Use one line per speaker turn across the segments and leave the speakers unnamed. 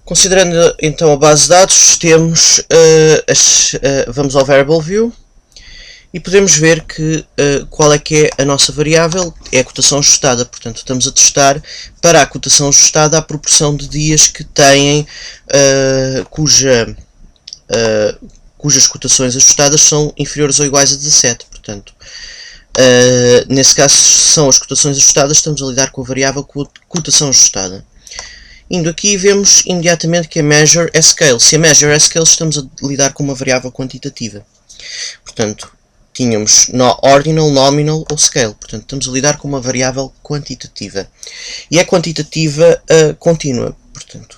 Considerando então a base de dados, temos vamos ao Variable View e podemos ver que qual é que é a nossa variável, é a cotação ajustada. Portanto, estamos a testar para a cotação ajustada a proporção de dias que têm cujas cotações ajustadas são inferiores ou iguais a 17. Portanto, nesse caso são as cotações ajustadas, estamos a lidar com a variável cotação ajustada. Indo aqui, vemos imediatamente que a measure é scale. Se a measure é scale, estamos a lidar com uma variável quantitativa. Portanto, tínhamos ordinal, nominal ou scale. Portanto, estamos a lidar com uma variável quantitativa. E é quantitativa contínua. Portanto,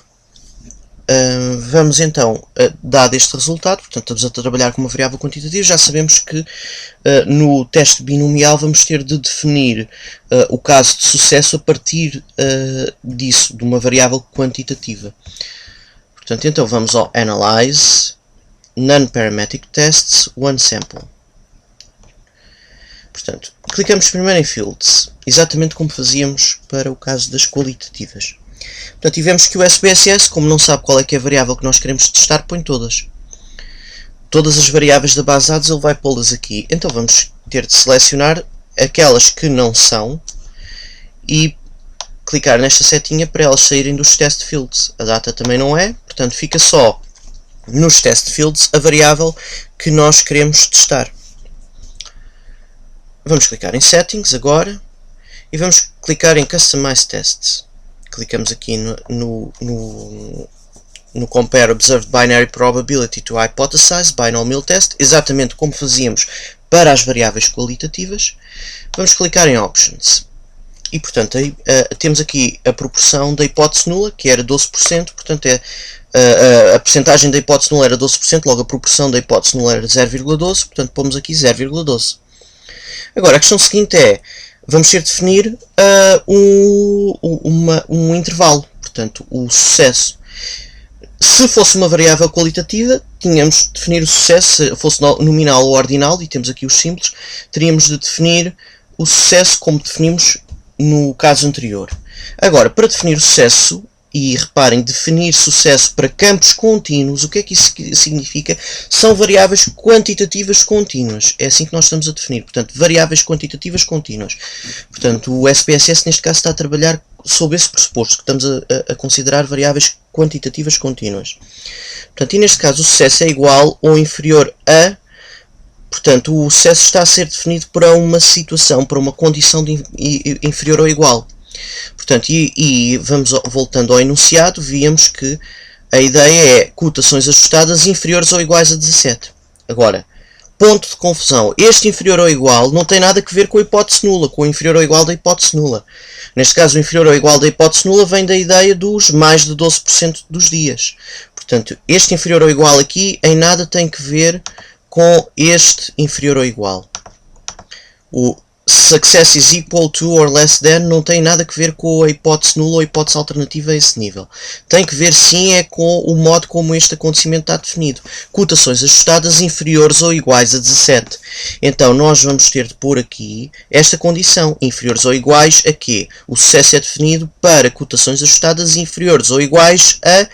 vamos então, dado este resultado, portanto, estamos a trabalhar com uma variável quantitativa, já sabemos que no teste binomial vamos ter de definir o caso de sucesso a partir disso, de uma variável quantitativa. Portanto, então vamos ao Analyze, Non-Parametric Tests, One Sample. Portanto, clicamos primeiro em Fields, exatamente como fazíamos para o caso das qualitativas. Portanto, e vemos que o SPSS, como não sabe qual é que é a variável que nós queremos testar, põe todas. Todas as variáveis da base de dados ele vai pô-las aqui. Então vamos ter de selecionar aquelas que não são e clicar nesta setinha para elas saírem dos test fields. A data também não é, portanto fica só nos test fields a variável que nós queremos testar. Vamos clicar em Settings agora e vamos clicar em Customize Tests. Clicamos aqui no Compare Observed Binary Probability to Hypothesize Binomial Test, exatamente como fazíamos para as variáveis qualitativas. Vamos clicar em Options. E, portanto, aí, temos aqui a proporção da hipótese nula, que era 12%, portanto, a percentagem da hipótese nula era 12%, logo a proporção da hipótese nula era 0,12%, portanto, pomos aqui 0,12%. Agora, a questão seguinte é, vamos ter de definir um intervalo, portanto, o sucesso. Se fosse uma variável qualitativa, tínhamos de definir o sucesso, se fosse nominal ou ordinal, e temos aqui os simples, teríamos de definir o sucesso como definimos no caso anterior. Agora, para definir o sucesso, e reparem, definir sucesso para campos contínuos, o que é que isso significa? São variáveis quantitativas contínuas. É assim que nós estamos a definir. Portanto, variáveis quantitativas contínuas. Portanto, o SPSS neste caso está a trabalhar sob esse pressuposto, que estamos a considerar variáveis quantitativas contínuas. Portanto, e neste caso o sucesso é igual ou inferior a... Portanto, o sucesso está a ser definido para uma situação, para uma condição inferior ou igual. Portanto, e vamos voltando ao enunciado, víamos que a ideia é cotações ajustadas inferiores ou iguais a 17. Agora, ponto de confusão. Este inferior ou igual não tem nada a ver com a hipótese nula, com o inferior ou igual da hipótese nula. Neste caso, o inferior ou igual da hipótese nula vem da ideia dos mais de 12% dos dias. Portanto, este inferior ou igual aqui em nada tem que ver com este inferior ou igual. O success is equal to or less than não tem nada a ver com a hipótese nula ou a hipótese alternativa a esse nível. Tem que ver sim é com o modo como este acontecimento está definido. Cotações ajustadas inferiores ou iguais a 17. Então nós vamos ter de pôr aqui esta condição, inferiores ou iguais a quê? O sucesso é definido para cotações ajustadas inferiores ou iguais a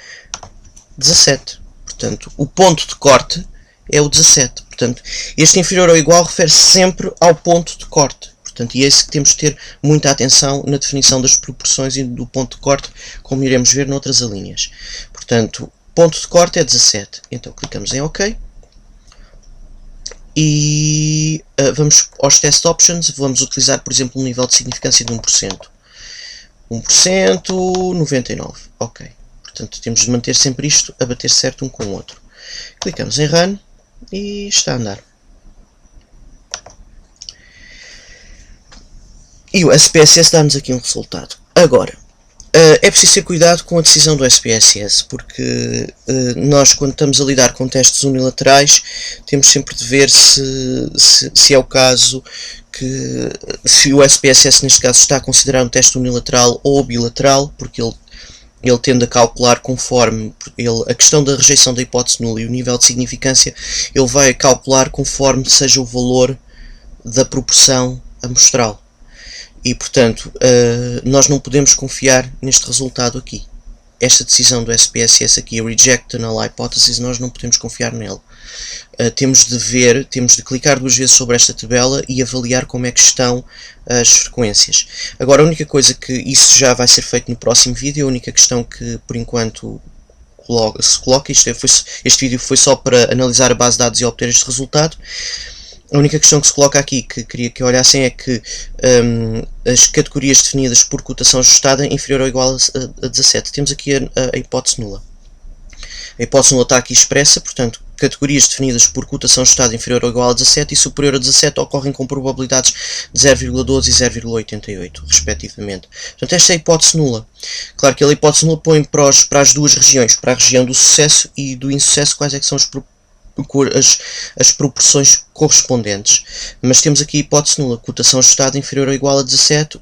17. Portanto, o ponto de corte é o 17. Portanto, este inferior ou igual refere-se sempre ao ponto de corte. Portanto, e é isso que temos de ter muita atenção na definição das proporções e do ponto de corte, como iremos ver noutras linhas. Portanto, ponto de corte é 17. Então, clicamos em OK. E vamos aos Test Options. Vamos utilizar, por exemplo, um nível de significância de 1%. 1%, 99. OK. Portanto, temos de manter sempre isto a bater certo um com o outro. Clicamos em Run. E está a andar. E o SPSS dá-nos aqui um resultado. Agora, é preciso ter cuidado com a decisão do SPSS, porque nós, quando estamos a lidar com testes unilaterais, temos sempre de ver se é o caso que, se o SPSS neste caso está a considerar um teste unilateral ou bilateral, porque ele tende a calcular conforme a questão da rejeição da hipótese nula e o nível de significância, ele vai calcular conforme seja o valor da proporção amostral. E, portanto, nós não podemos confiar neste resultado aqui. esta decisão do SPSS aqui, Reject the Null Hypothesis, nós não podemos confiar nela. Temos de clicar 2 vezes sobre esta tabela e avaliar como é que estão as frequências. Agora, a única coisa que isso já vai ser feito no próximo vídeo, a única questão que por enquanto se coloca, este vídeo foi só para analisar a base de dados e obter este resultado. A única questão que se coloca aqui, que queria que olhassem, é que as categorias definidas por cotação ajustada inferior ou igual a 17. Temos aqui a hipótese nula. A hipótese nula está aqui expressa, portanto, categorias definidas por cotação ajustada inferior ou igual a 17 e superior a 17 ocorrem com probabilidades de 0,12 e 0,88, respectivamente. Portanto, esta é a hipótese nula. Claro que a hipótese nula põe para as duas regiões, para a região do sucesso e do insucesso, quais é que são as proporções correspondentes. Mas temos aqui a hipótese nula, cotação ajustada inferior ou igual a 17,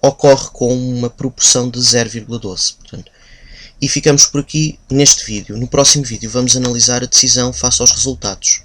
ocorre com uma proporção de 0,12. Portanto, e ficamos por aqui neste vídeo. No próximo vídeo vamos analisar a decisão face aos resultados.